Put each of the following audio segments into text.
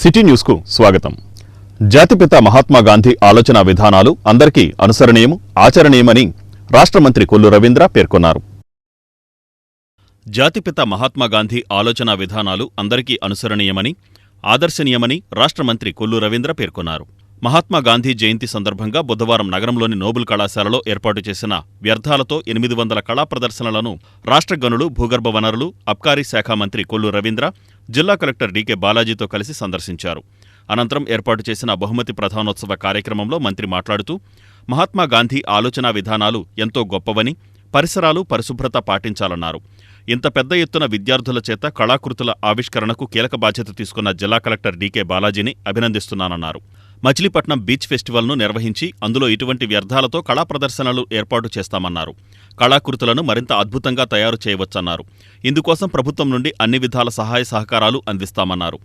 City news కు స్వాగతం. జాతిపిత మహాత్మా గాంధీ ఆలోచన విధానాలు అందరికీ అనుసరణీయం, ఆచరణీయమని రాష్ట్ర మంత్రి కొల్లు రవీంద్ర పేర్కొన్నారు. జాతిపిత మహాత్మా గాంధీ ఆలోచన విధానాలు అందరికీ అనుసరణీయమని, ఆదర్శనీయమని రాష్ట్ర మంత్రి కొల్లు రవీంద్ర పేర్కొన్నారు. మహాత్మా గాంధీ జయంతి సందర్భంగా బుధవారం నగరంలోని నోబుల్ కళాశాలలో ఏర్పాటు చేసిన వ్యర్థాలతో 800 కళా ప్రదర్శనలను రాష్ట్ర గనులు, భూగర్భ వనరులు, అబ్కారీ శాఖ మంత్రి కొల్లు రవీంద్ర జిల్లా కలెక్టర్ డీకే బాలాజీతో కలిసి సందర్శించారు. అనంతరం ఏర్పాటు చేసిన బహుమతి ప్రధానోత్సవ కార్యక్రమంలో మంత్రి మాట్లాడుతూ, మహాత్మా గాంధీ ఆలోచనా విధానాలు ఎంతో గొప్పవని, పరిసరాలు, పరిశుభ్రత పాటించాలన్నారు. ఇంత పెద్ద ఎత్తున విద్యార్థుల చేత కళాకృతుల ఆవిష్కరణకు కీలక బాధ్యత తీసుకున్న జిల్లా కలెక్టర్ డీకే బాలాజీని అభినందిస్తున్నానన్నారు. మచిలీపట్నం బీచ్ ఫెస్టివల్ను నిర్వహించి అందులో ఇటువంటి వ్యర్థాలతో కళా ప్రదర్శనలు ఏర్పాటు చేస్తామన్నారు. కళాకృతులను మరింత అద్భుతంగా తయారు చేయవచ్చన్నారు. ఇందుకోసం ప్రభుత్వం నుండి అన్ని విధాల సహాయ సహకారాలు అందిస్తామన్నారు.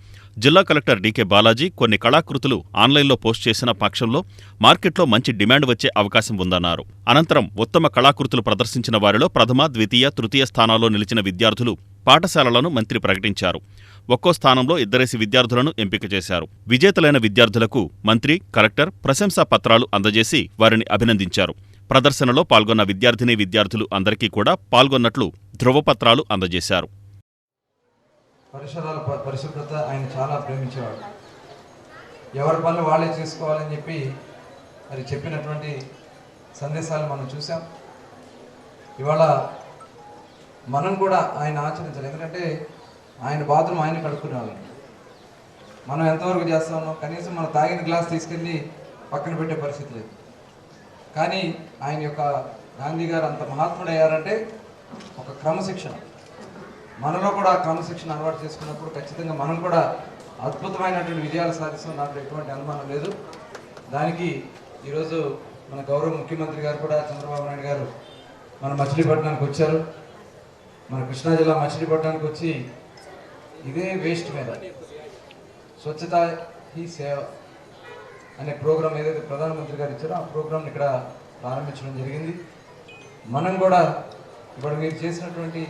జిల్లా కలెక్టర్ డీకే బాలాజీ కొన్ని కళాకృతులు ఆన్లైన్లో పోస్ట్ చేసిన పక్షంలో మార్కెట్లో మంచి డిమాండ్ వచ్చే అవకాశం ఉందన్నారు. అనంతరం ఉత్తమ కళాకృతులు ప్రదర్శించిన వారిలో ప్రథమ, ద్వితీయ, తృతీయ స్థానాల్లో నిలిచిన విద్యార్థులు పాఠశాలలను మంత్రి ప్రకటించారు. ఒక్కో స్థానంలో 2 విద్యార్థులను ఎంపిక చేశారు. విజేతలైన విద్యార్థులకు మంత్రి, కలెక్టర్ ప్రశంసా పత్రాలు అందజేసి వారిని అభినందించారు. ప్రదర్శనలో పాల్గొన్న విద్యార్థినీ విద్యార్థులు అందరికీ కూడా పాల్గొన్నట్లు ధృవపత్రాలు అందజేశారు. పరిసరాల పరిశుభ్రత ఆయన చాలా ప్రేమించేవాడు. ఎవరి పనులు వాళ్ళే చేసుకోవాలని చెప్పి మరి చెప్పినటువంటి సందేశాలు మనం చూసాం. ఇవాళ మనం కూడా ఆయన ఆచరించాలి. ఎందుకంటే ఆయన బాత్రూమ్ ఆయన కడుక్కునే వాళ్ళం. మనం ఎంతవరకు చేస్తా ఉన్నాం? కనీసం మనం తాగిన గ్లాస్ తీసుకెళ్ళి పక్కన పెట్టే పరిస్థితి లేదు. కానీ ఆయన యొక్క గాంధీ గారు అంత మహాత్ముడయ్యారంటే ఒక క్రమశిక్షణ, మనలో కూడా క్రమశిక్షణ అలవాటు చేసుకున్నప్పుడు ఖచ్చితంగా మనం కూడా అద్భుతమైనటువంటి విజయాలు సాధిస్తాం. దాంట్లో ఎటువంటి అనుమానం లేదు. దానికి ఈరోజు మన గౌరవ ముఖ్యమంత్రి గారు కూడా, చంద్రబాబు నాయుడు గారు మన మచిలీపట్నానికి వచ్చారు. మన కృష్ణా జిల్లా మచిలీపట్నానికి వచ్చి ఇదే వేస్ట్ మీద స్వచ్ఛత హీ సేవ అనే ప్రోగ్రాం ఏదైతే ప్రధానమంత్రి గారు ఇచ్చారో ఆ ప్రోగ్రాంని ఇక్కడ ప్రారంభించడం జరిగింది. మనం కూడా ఇప్పుడు మీరు చేసినటువంటి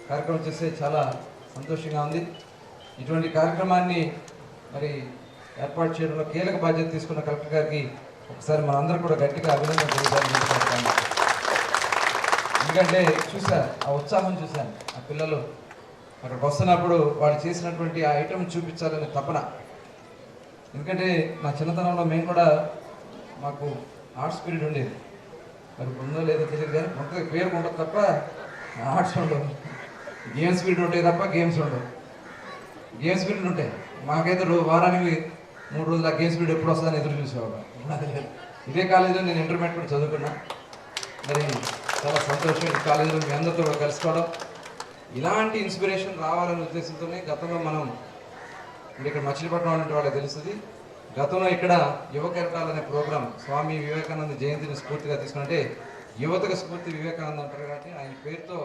కార్యక్రమం చేస్తే చాలా సంతోషంగా ఉంది. ఇటువంటి కార్యక్రమాన్ని మరి ఏర్పాటు చేయడంలో కీలక బాధ్యత తీసుకున్న కలెక్టర్ గారికి ఒకసారి మనందరూ కూడా గట్టిగా అభినందన తెలియజేయాలని. ఎందుకంటే చూశాను, ఆ ఉత్సాహం చూశాను. ఆ పిల్లలు అక్కడికి వస్తున్నప్పుడు వాళ్ళు చేసినటువంటి ఆ ఐటమ్ చూపించాలని తపన. ఎందుకంటే నా చిన్నతనంలో మేము కూడా మాకు ఆర్ట్స్ పీరియడ్ ఉండేది. మరి ఉందో లేదో తెలియదు, కానీ మొత్తం పేరు ఉండదు తప్ప ఆర్ట్స్ ఉండవు. గేమ్స్ పీరియడ్ ఉంటాయి తప్ప గేమ్స్ ఉండవు. గేమ్స్ పీరియడ్ ఉంటాయి. మాకైతే వారానికి 3 రోజులు ఆ గేమ్స్ పీరియడ్ ఎప్పుడు వస్తుందని ఎదురు చూసేవాడు. ఇదే కాలేజీలో నేను ఇంటర్మీడియట్ కూడా చదువుకున్నా. మరి చాలా సంతోషం ఈ కాలేజీలో మీ అందరితో కూడా కలుసుకోవడం. ఇలాంటి ఇన్స్పిరేషన్ రావాలనే ఉద్దేశంతోనే గతంలో మనం ఇక్కడ మచిలీపట్నం అంటే వాళ్ళకి తెలుస్తుంది. గతంలో ఇక్కడ యువ కెరటాలు అనే ప్రోగ్రాం స్వామి వివేకానంద జయంతిని స్ఫూర్తిగా తీసుకుంటే యువతకు స్ఫూర్తి వివేకానంద అంటారు. కాబట్టి ఆయన పేరుతో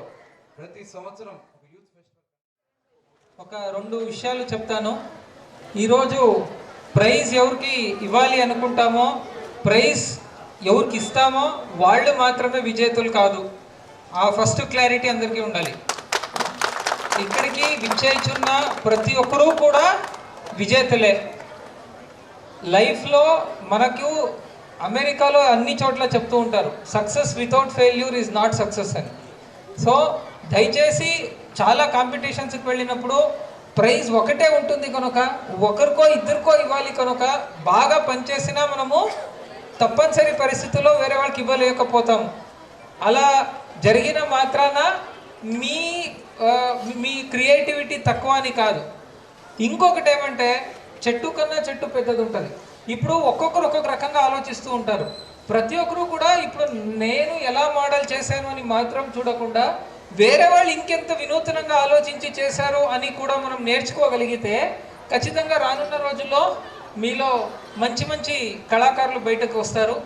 ప్రతి సంవత్సరం ఒక యూత్ ఫెస్టివల్. ఒక 2 విషయాలు చెప్తాను. ఈరోజు ప్రైజ్ ఎవరికి ఇవ్వాలి అనుకుంటామో, ప్రైజ్ ఎవరికి ఇస్తామో వాళ్ళు మాత్రమే విజేతలు కాదు. ఆ ఫస్ట్ క్లారిటీ అందరికీ ఉండాలి. ఇక్కడికి విచ్చేస్తున్న ప్రతి ఒక్కరూ కూడా విజేతలే. లైఫ్లో మనకు అమెరికాలో అన్ని చోట్ల చెప్తూ ఉంటారు, success without failure is not success అని. సో దయచేసి చాలా కాంపిటీషన్స్కి వెళ్ళినప్పుడు ప్రైజ్ ఒకటే ఉంటుంది కనుక ఒకరికో ఇద్దరికో ఇవ్వాలి కనుక బాగా పనిచేసినా మనము తప్పనిసరి పరిస్థితుల్లో వేరే వాళ్ళకి ఇవ్వలేకపోతాము. అలా జరిగిన మాత్రాన మీ క్రియేటివిటీ తక్కువ అని కాదు. ఇంకొకటి ఏమంటే చెట్టు కన్నా చెట్టు పెద్దది ఉంటుంది. ఇప్పుడు ఒక్కొక్కరు ఒక్కొక్క రకంగా ఆలోచిస్తూ ఉంటారు. ప్రతి ఒక్కరు కూడా ఇప్పుడు నేను ఎలా మోడల్ చేశాను అని మాత్రం చూడకుండా వేరే వాళ్ళు ఇంకెంత వినూతనంగా ఆలోచించి చేశారు అని కూడా మనం నేర్చుకోగలిగితే ఖచ్చితంగా రానున్న రోజుల్లో మీలో మంచి మంచి కళాకారులు బయటకు వస్తారు.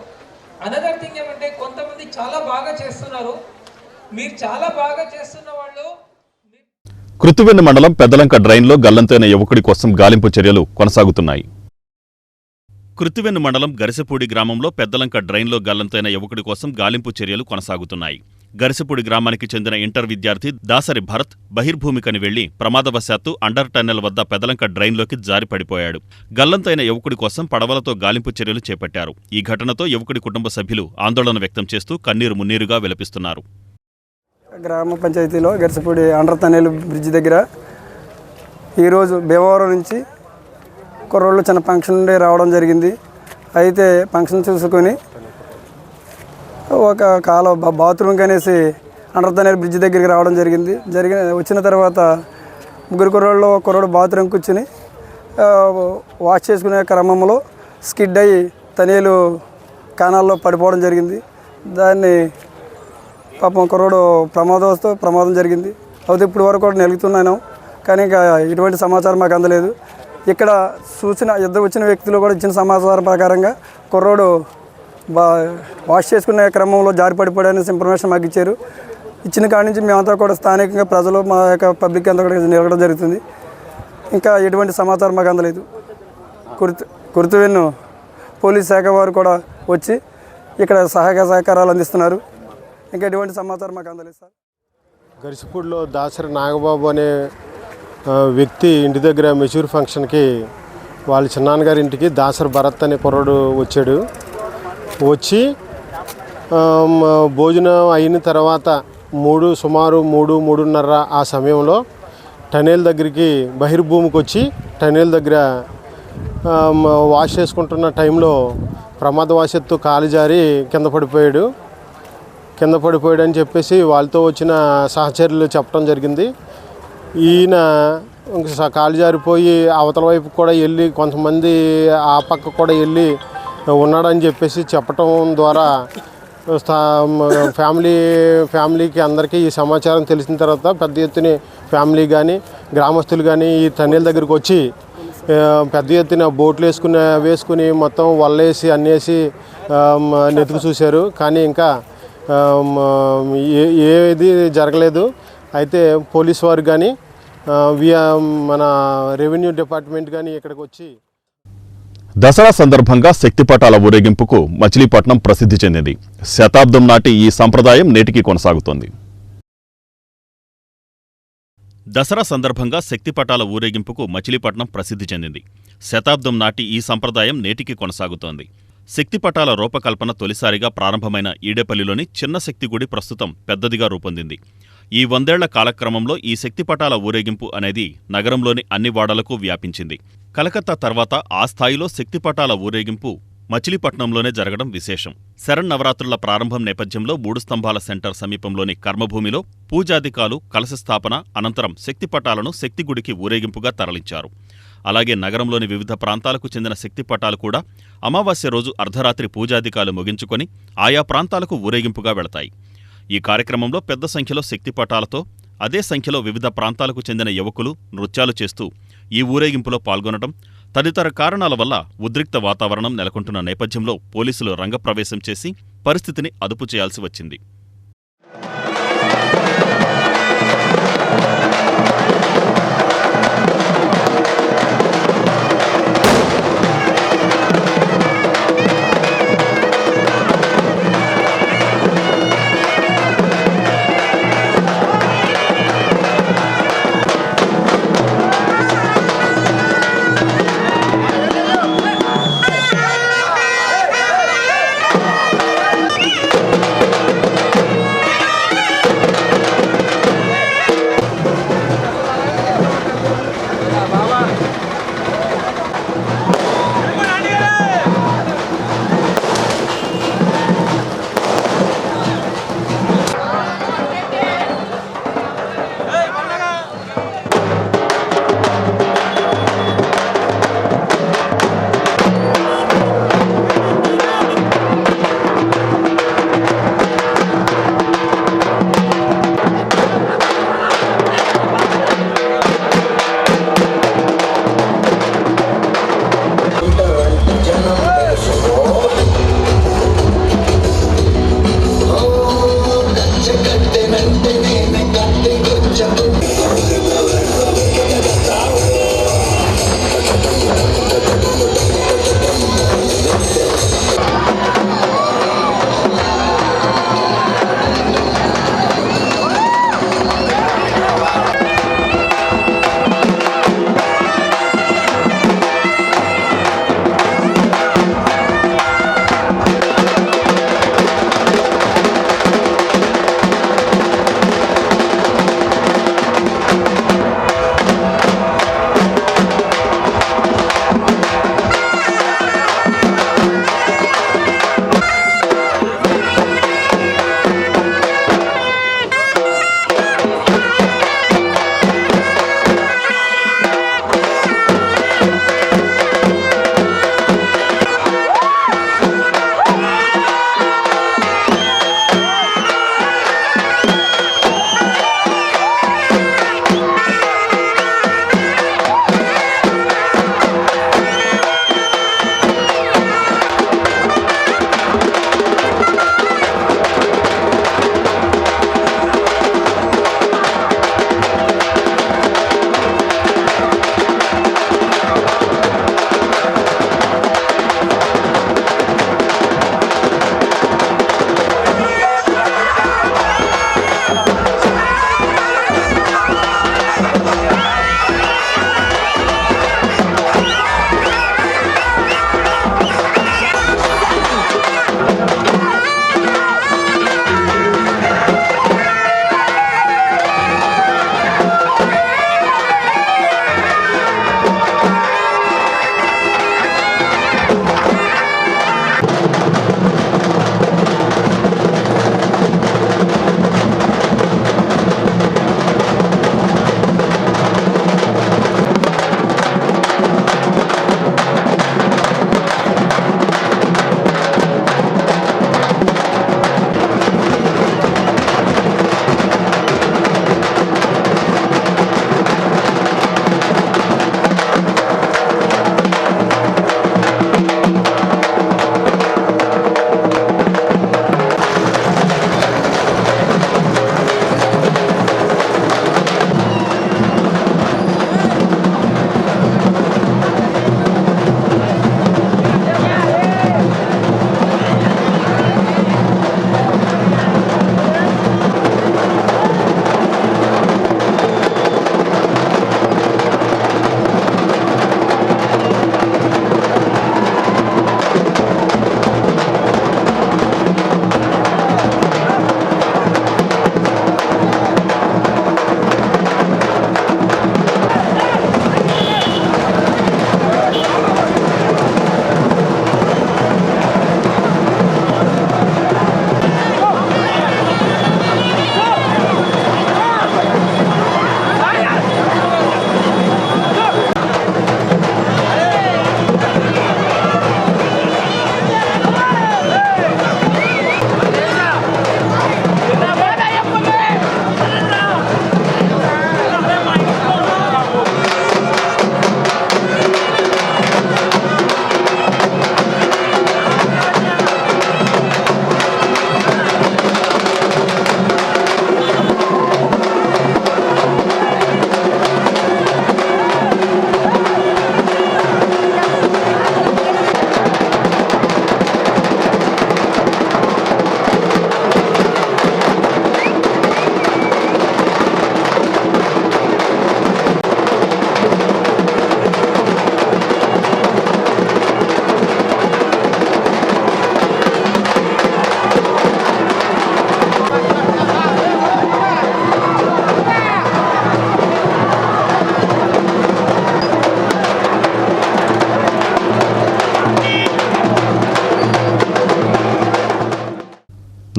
అనదర్ థింగ్ ఏమంటే కొంతమంది చాలా బాగా చేస్తున్నారు. మీరు చాలా బాగా చేస్తున్న వాళ్ళు. కృత్తివెన్ను మండలం పెద్దలంక డ్రైన్లో గల్లంతైన యువకుడి కోసం గాలింపు చర్యలు కొనసాగుతున్నాయి. కృత్తివెన్ను మండలం గరిసెపూడి గ్రామంలో పెద్దలంక డ్రైన్లో గల్లంతైన యువకుడి కోసం గాలింపు చర్యలు కొనసాగుతున్నాయి. గరిసెపూడి గ్రామానికి చెందిన ఇంటర్ విద్యార్థి దాసరి భరత్ బహిర్భూమికని వెళ్లి ప్రమాదవశాత్తు అండర్ టన్నెల్ వద్ద పెదలంక డ్రైన్లోకి జారి పడిపోయాడు. గల్లంతైన యువకుడి కోసం పడవలతో గాలింపు చర్యలు చేపట్టారు. ఈ ఘటనతో యువకుడి కుటుంబ సభ్యులు ఆందోళన వ్యక్తం చేస్తూ కన్నీరు మున్నీరుగా విలపిస్తున్నారు. గ్రామ పంచాయతీలో గరిసెపూడి అండర్ టన్నెల్ బ్రిడ్జ్ దగ్గర ఈరోజు భీమవరం నుంచి కుర్రోళ్ళు చిన్న ఫంక్షన్ నుండి రావడం జరిగింది. అయితే ఫంక్షన్ చూసుకొని ఒక బాత్రూమ్కి అనేసి అండర్ టన్నెల్ బ్రిడ్జ్ దగ్గరికి రావడం జరిగింది. వచ్చిన తర్వాత ముగ్గురు కుర్రోళ్ళు ఒక కుర్రోడు బాత్రూమ్ కూర్చుని వాష్ చేసుకునే క్రమంలో స్కిడ్ అయ్యి టన్నెలు కానాల్లో పడిపోవడం జరిగింది. దాన్ని పాపం కుర్రోడు ప్రమాదం జరిగింది. అయితే ఇప్పుడు వరకు కూడా నిలుగుతున్నాను, కానీ ఇంకా ఎటువంటి సమాచారం మాకు అందలేదు. ఇక్కడ ఇద్దరు వచ్చిన వ్యక్తులు కూడా ఇచ్చిన సమాచారం ప్రకారంగా కుర్రోడు వాష్ చేసుకునే క్రమంలో జారి పడిపోయాడనే ఇన్ఫర్మేషన్ మాకు ఇచ్చారు. ఇచ్చిన కాడి నుంచి మేమంతా కూడా స్థానికంగా ప్రజలు మా యొక్క పబ్లిక్ అంతా కూడా నిలగడం జరుగుతుంది. ఇంకా ఎటువంటి సమాచారం మాకు అందలేదు. కుర్తువెన్ను పోలీస్ శాఖ వారు కూడా వచ్చి ఇక్కడ సహకారాలు అందిస్తున్నారు. ఇంకా ఎటువంటి సమాచారం మాకు అందలేదు సార్. గరిసెపూడిలో దాసరి నాగబాబు అనే వ్యక్తి ఇంటి దగ్గర మెచ్యూర్ ఫంక్షన్కి వాళ్ళ చిన్నాన్నగారి ఇంటికి దాసరి భరత్ అనే కుర్రాడు వచ్చాడు. వచ్చి భోజనం అయిన తర్వాత సుమారు 3:30 ఆ సమయంలో టన్నెల్ దగ్గరికి బహిర్భూమికి వచ్చి టన్నెల్ దగ్గర వాష్ చేసుకుంటున్న టైంలో ప్రమాదవశాత్తు కాలు జారి కింద పడిపోయాడని చెప్పేసి వాళ్ళతో వచ్చిన సహచరులు చెప్పడం జరిగింది. ఈయన కాలు జారిపోయి అవతల వైపు కూడా వెళ్ళి కొంతమంది ఆ పక్క కూడా వెళ్ళి ఉన్నాడని చెప్పేసి చెప్పటం ద్వారా ఫ్యామిలీకి అందరికీ ఈ సమాచారం తెలిసిన తర్వాత పెద్ద ఎత్తున ఫ్యామిలీ కానీ గ్రామస్తులు కానీ ఈ టన్నెల్ దగ్గరికి వచ్చి పెద్ద ఎత్తున బోట్లు వేసుకుని మొత్తం వల్లేసి అన్నేసి నెతుకు చూశారు. కానీ ఇంకా ఏది జరగలేదు. అయితే పోలీస్ వారు కానీ మన రెవెన్యూ డిపార్ట్మెంట్ కానీ ఇక్కడికి వచ్చి దసరా సందర్భంగా శక్తిపటాల ఊరేగింపుకు మచిలీపట్నం ప్రసిద్ధి చెందింది. శతాబ్దం నాటి ఈ సంప్రదాయం నేటికి కొనసాగుతోంది. దసరా సందర్భంగా శక్తిపటాల ఊరేగింపుకు మచిలీపట్నం ప్రసిద్ధి చెందింది. శతాబ్దం నాటి ఈ సంప్రదాయం నేటికి కొనసాగుతోంది. శక్తిపటాల రూపకల్పన తొలిసారిగా ప్రారంభమైన ఈడేపల్లిలోని చిన్న శక్తి గుడి ప్రస్తుతం పెద్దదిగా రూపొందింది. ఈ 100 ఏళ్ల కాలక్రమంలో ఈ శక్తిపటాల ఊరేగింపు అనేది నగరంలోని అన్ని వాడలకు వ్యాపించింది. కలకత్తా తర్వాత ఆ స్థాయిలో శక్తిపటాల ఊరేగింపు మచిలీపట్నంలోనే జరగడం విశేషం. శరన్నవరాత్రుల ప్రారంభం నేపథ్యంలో 3 స్తంభాల సెంటర్ సమీపంలోని కర్మభూమిలో పూజాధికాలు, కలశస్థాపన అనంతరం శక్తిపటాలను శక్తిగుడికి ఊరేగింపుగా తరలించారు. అలాగే నగరంలోని వివిధ ప్రాంతాలకు చెందిన శక్తిపటాలు కూడా అమావాస్య రోజు అర్ధరాత్రి పూజాధికాలు ముగించుకొని ఆయా ప్రాంతాలకు ఊరేగింపుగా వెళతాయి. ఈ కార్యక్రమంలో పెద్ద సంఖ్యలో శక్తిపటాలతో అదే సంఖ్యలో వివిధ ప్రాంతాలకు చెందిన యువకులు నృత్యాలు చేస్తూ ఈ ఊరేగింపులో పాల్గొనడం, తదితర కారణాల వల్ల ఉద్రిక్త వాతావరణం నెలకొంటున్న నేపథ్యంలో పోలీసులు రంగప్రవేశం చేసి పరిస్థితిని అదుపు చేయాల్సి వచ్చింది.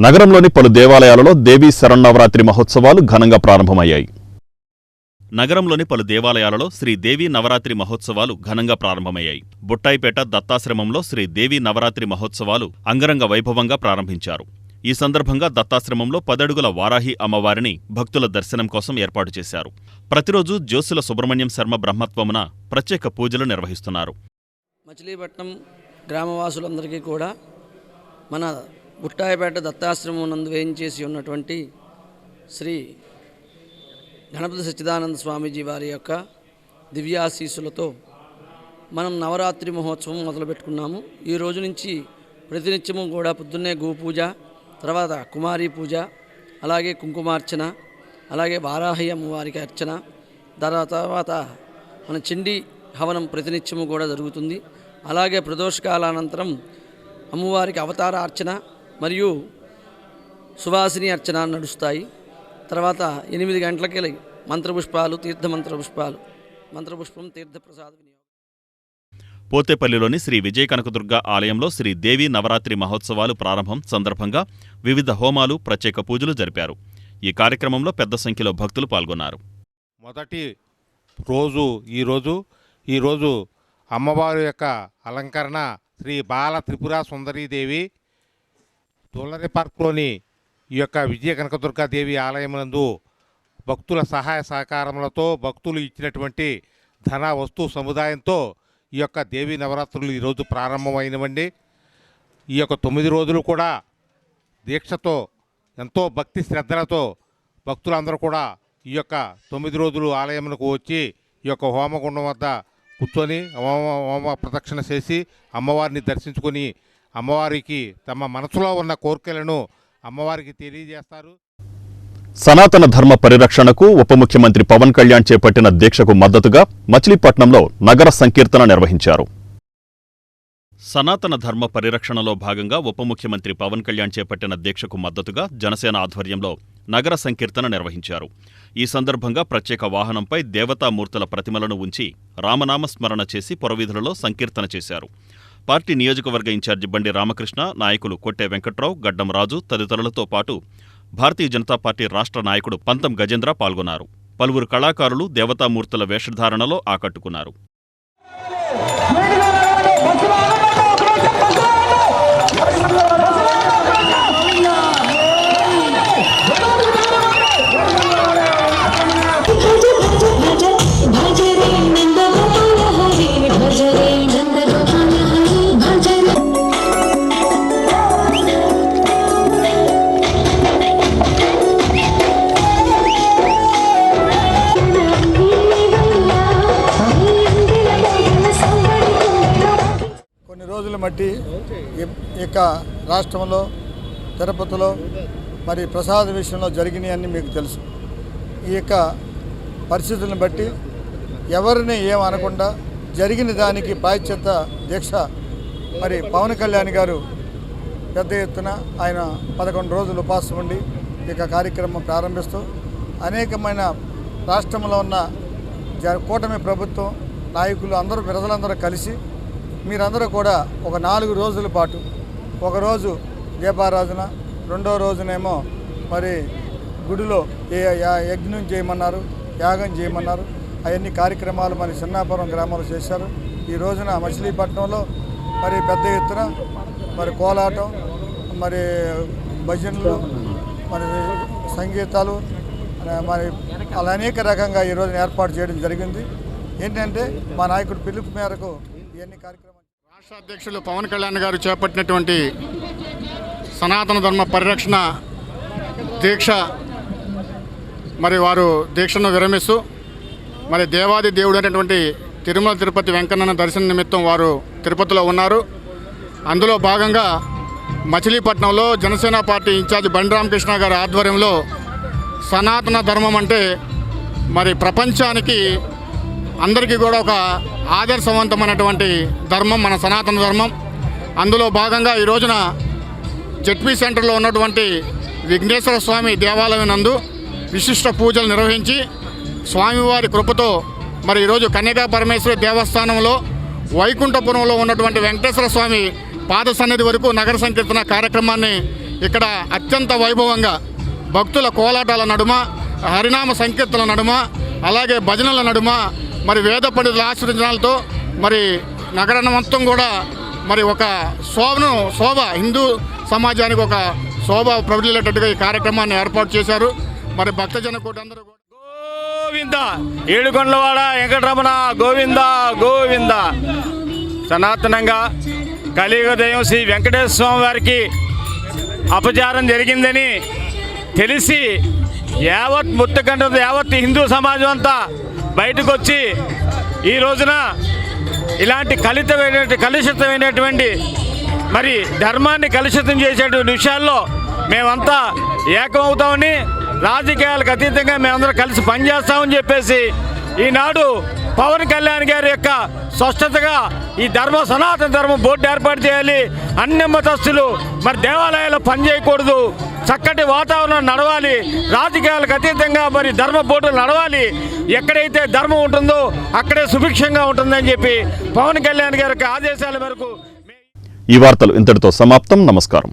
నగరంలోని పలు దేవాలయాలలో దేవీ శరన్నవరాత్రి మహోత్సవాలు ఘనంగా ప్రారంభమయ్యాయి. నగరంలోని పలు దేవాలయాలలో శ్రీదేవీ నవరాత్రి మహోత్సవాలు ఘనంగా ప్రారంభమయ్యాయి. బుట్టాయిపేట దత్తాశ్రమంలో శ్రీదేవీ నవరాత్రి మహోత్సవాలు అంగరంగ వైభవంగా ప్రారంభించారు. ఈ సందర్భంగా దత్తాశ్రమంలో 10 అడుగుల వారాహి అమ్మవారిని భక్తుల దర్శనం కోసం ఏర్పాటు చేశారు. ప్రతిరోజు జ్యోసుల సుబ్రహ్మణ్యం శర్మ బ్రహ్మత్వమున ప్రత్యేక పూజలు నిర్వహిస్తున్నారు. మచిలీపట్నం గ్రామవాసులందరికీ కూడా మన బుట్టాయిపేట దత్తాశ్రమం నందు వేయించేసి ఉన్నటువంటి శ్రీ గణపతి సచ్చిదానంద స్వామీజీ వారి యొక్క దివ్యాశీస్సులతో మనం నవరాత్రి మహోత్సవం మొదలుపెట్టుకున్నాము. ఈ రోజు నుంచి ప్రతినిత్యము కూడా పొద్దున్నే గోపూజ, తర్వాత కుమారీ పూజ, అలాగే కుంకుమార్చన, అలాగే వారాహి అమ్మవారికి అర్చన, తర్వాత మన చండీ హవనం ప్రతినిత్యము కూడా జరుగుతుంది. అలాగే ప్రదోషకాలానంతరం అమ్మవారికి అవతార అర్చన మరియు సువాసిని అర్చన నడుస్తాయి. తర్వాత 8 గంటలకి మంత్రపుష్పాలు, మంత్రపుష్పం తీర్థప్రసాద వినియోగం. పోతేపల్లిలోని శ్రీ విజయ కనకదుర్గ ఆలయంలో శ్రీ దేవీ నవరాత్రి మహోత్సవాలు ప్రారంభం సందర్భంగా వివిధ హోమాలు, ప్రత్యేక పూజలు జరిపారు. ఈ కార్యక్రమంలో పెద్ద సంఖ్యలో భక్తులు పాల్గొన్నారు. మొదటి రోజు ఈరోజు అమ్మవారి యొక్క అలంకరణ శ్రీ బాల త్రిపుర సుందరీదేవి తులరి పార్క్లోని ఈ యొక్క విజయ కనకదుర్గాదేవి ఆలయమునందు భక్తుల సహాయ సహకారములతో భక్తులు ఇచ్చినటువంటి ధన వస్తు సముదాయంతో ఈ యొక్క దేవీ నవరాత్రులు ఈరోజు ప్రారంభమైనవండి. ఈ యొక్క 9 రోజులు కూడా దీక్షతో ఎంతో భక్తి శ్రద్ధలతో భక్తులందరూ కూడా ఈ యొక్క 9 రోజులు ఆలయమునకు వచ్చి ఈ యొక్క హోమగుండం వద్ద కూర్చొని హోమ ప్రదక్షిణ చేసి అమ్మవారిని దర్శించుకొని అమ్మవారికి తమ మనసులో ఉన్న కోరికలను అమ్మవారికి తెలియజేస్తారు. సనాతన ధర్మ పరిరక్షణకు ఉప ముఖ్యమంత్రి పవన్ కళ్యాణ్ చేపట్టిన దీక్షకు మద్దతుగా మచిలీపట్నంలో నగర సంకీర్తన నిర్వహించారు. సనాతన ధర్మ పరిరక్షణలో భాగంగా ఉప ముఖ్యమంత్రి పవన్ కళ్యాణ్ చేపట్టిన దీక్షకు మద్దతుగా జనసేన ఆధ్వర్యంలో నగర సంకీర్తన నిర్వహించారు. ఈ సందర్భంగా ప్రత్యేక వాహనంపై దేవతామూర్తుల ప్రతిమలను ఉంచి రామనామ స్మరణ చేసి పురవీధులలో సంకీర్తన చేశారు. పార్టీ నియోజకవర్గ ఇన్ఛార్జి బండి రామకృష్ణ, నాయకులు కొట్టే వెంకట్రావు, గడ్డం రాజు తదితరులతో పాటు భారతీయ జనతా పార్టీ రాష్ట్ర నాయకుడు పంతం గజేంద్ర పాల్గొన్నారు. పలువురు కళాకారులు దేవతామూర్తుల వేషధారణలో ఆకట్టుకున్నారు. రోజుల మట్టి ఇక రాష్ట్రంలో తిరుపతిలో మరి ప్రసాద విషయంలో జరిగినాయని మీకు తెలుసు. ఈ యొక్క పరిస్థితులను బట్టి ఎవరిని ఏమనకుండా జరిగిన దానికి ప్రాయశ్చిత్త దీక్ష మరి పవన్ కళ్యాణ్ గారు పెద్ద ఎత్తున ఆయన 11 రోజులు ఉపవాసం ఉండి ఇక కార్యక్రమం ప్రారంభిస్తూ అనేకమైన రాష్ట్రంలో ఉన్న కూటమి ప్రభుత్వం నాయకులు అందరూ ప్రజలందరూ కలిసి మీరందరూ కూడా ఒక 4 రోజుల పాటు, ఒకరోజు దీపారాధన, రెండో రోజునేమో మరి గుడిలో యజ్ఞం చేయమన్నారు, యాగం చేయమన్నారు. అవన్నీ కార్యక్రమాలు మన చిన్నాపురం గ్రామంలో చేశారు. ఈ రోజున మచిలీపట్నంలో మరి పెద్ద ఎత్తున మరి కోలాటం, మరి భజనలు, మరి సంగీతాలు, మరి అలా అనేక రకంగా ఈ రోజున ఏర్పాటు చేయడం జరిగింది. ఏంటంటే మా నాయకుడు పిలుపు మేరకు ఇవన్నీ కార్యక్రమాలు. రాష్ట్ర అధ్యక్షులు పవన్ కళ్యాణ్ గారు చేపట్టినటువంటి సనాతన ధర్మ పరిరక్షణ దీక్ష, మరి వారు దీక్షను విరమిస్తూ మరి దేవాది దేవుడు అనేటువంటి తిరుమల తిరుపతి వెంకన్న దర్శన నిమిత్తం వారు తిరుపతిలో ఉన్నారు. అందులో భాగంగా మచిలీపట్నంలో జనసేన పార్టీ ఇన్ఛార్జి బండి రామకృష్ణ గారి ఆధ్వర్యంలో సనాతన ధర్మం అంటే మరి ప్రపంచానికి అందరికీ కూడా ఒక ఆదర్శవంతమైనటువంటి ధర్మం మన సనాతన ధర్మం. అందులో భాగంగా ఈ రోజున జెడ్పీ సెంటర్లో ఉన్నటువంటి విఘ్నేశ్వర స్వామి దేవాలయం నందు విశిష్ట పూజలు నిర్వహించి స్వామివారి కృపతో మరి ఈరోజు కన్యకా పరమేశ్వరి దేవస్థానంలో వైకుంఠపురంలో ఉన్నటువంటి వెంకటేశ్వర స్వామి పాద సన్నిధి వరకు నగర సంకీర్తన కార్యక్రమాన్ని ఇక్కడ అత్యంత వైభవంగా భక్తుల కోలాటాల నడుమ, హరినామ సంకీర్తనల నడుమ, అలాగే భజనల నడుమ, మరి వేద పండితుల ఆశీర్వచనాలతో మరి నగరం మొత్తం కూడా మరి ఒక శోభ హిందూ సమాజానికి ఒక శోభ ప్రబలిలేటట్టుగా ఈ కార్యక్రమాన్ని ఏర్పాటు చేశారు. మరి భక్తజన కోటి అందరూ గోవింద, ఏడుకొండలవాడ వెంకటరమణ గోవింద గోవింద. సనాతనంగా కలియుగ దైవం శ్రీ వెంకటేశ్వర స్వామి వారికి అపచారం జరిగిందని తెలిసి యావత్ ముత్తకండ యావత్ హిందూ సమాజం అంతా బయటకు వచ్చి ఈ రోజున ఇలాంటి కలుషితమైనటువంటి మరి ధర్మాన్ని కలుషితం చేసేటువంటి విషయాల్లో మేమంతా ఏకమవుతామని, రాజకీయాలకు అతీతంగా మేమందరం కలిసి పనిచేస్తామని చెప్పేసి ఈనాడు పవన్ కళ్యాణ్ గారి యొక్క స్పష్టతగా ఈ సనాతన ధర్మం బోర్డు ఏర్పాటు చేయాలి. అన్ని మతస్థులు మరి దేవాలయాల్లో పనిచేయకూడదు, చక్కటి వాతావరణం నడవాలి, రాజకీయాలకు అతీతంగా మరి ధర్మ బోర్డులు నడవాలి, ఎక్కడైతే ధర్మం ఉంటుందో అక్కడే సుభిక్షంగా ఉంటుందని చెప్పి పవన్ కళ్యాణ్ గారి ఆదేశాల మేరకు ఈ వార్తలు ఇంతటితో సమాప్తం. నమస్కారం.